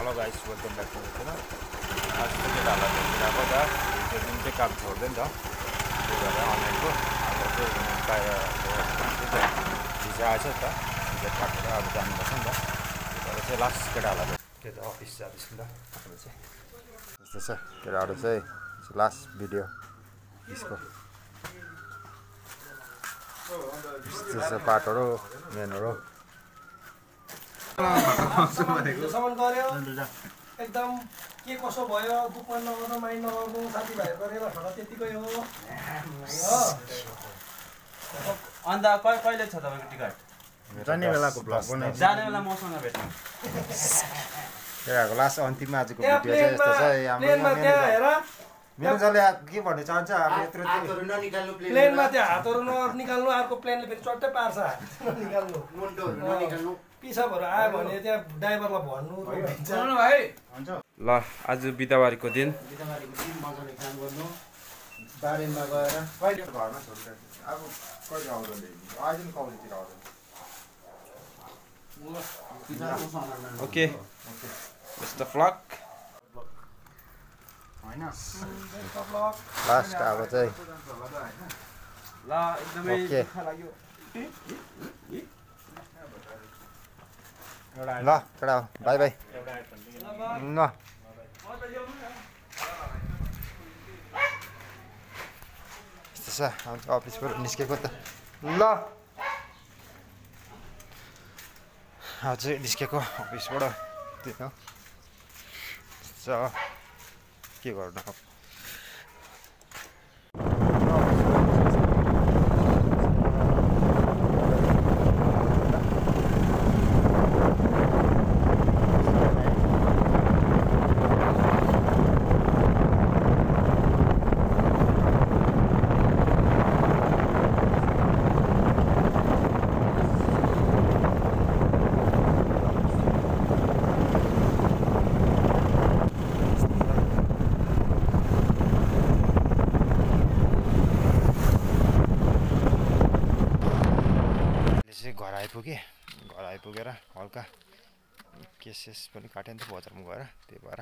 Hello guys, welcome back to the channel. आज चाहिँ केटाहरूलाई भेटिरहेको त हिजो दिन चाहिँ काम छोड्दैन त त्यो भएर अनलाइनको अब चाहिँ बाहिर हिजो आएछ नि त हिजो काटेर अब जानुपर्छ नि त त्यही भएर चाहिँ लास्ट केटाहरूलाई त्यो त अफिस जाँदैछु नि त अब चाहिँ यस्तो छ केटाहरू चाहिँ लास्ट भिडियो यसको यस्तो छ पाटहरू मेनहरू सम्म गर्यो एकदम के कसो भयो दुःखमा नगर्नु माइन्ड नगर्नु साथीभाइहरूको रेला ठडा त्यतिकै हो अन्त कहिले छ तपाईँको टिकट जाने बेलाको ब्लग बनाइ जाने बेला मसँग भेट्नु केटाहरूको लास्ट अन्तिममा आजको भिडियो चाहिँ यस्तो छ प्लेनमा त्यहाँ हेर मेनुजले के भन्न चाहन्छ अब यत्रो प्लेनमा त्यहाँ हातहरू ननिकाल्नु अर्को प्लेनले फेरि चट्टै पार्छ निकाल्नु पिसाबहरू आयो भने त्यहाँ ड्राइभरलाई भन्नु भाइ ल आज बिदाबारीको दिन मजाले काम गर्नु बारेनमा गएर कहिले घरमा छोड्छ अब कहिले आउँदैन आज पनि कौलीतिर आउँदैन ओके बेस्ट अफ लक हैन लास्ट अब चाहिँ ल एकदमै दुःख लाग्यो ल केटा बाई बाई ल यस्तो छ अफिसबाट निस्केको त ल आज चाहिँ निस्केको अफिसबाट त्यही हो के गर्नु अब घर आइपुगेर हल्का केसेस पनि काट्यो नि त बजारमा गएर त्यही भएर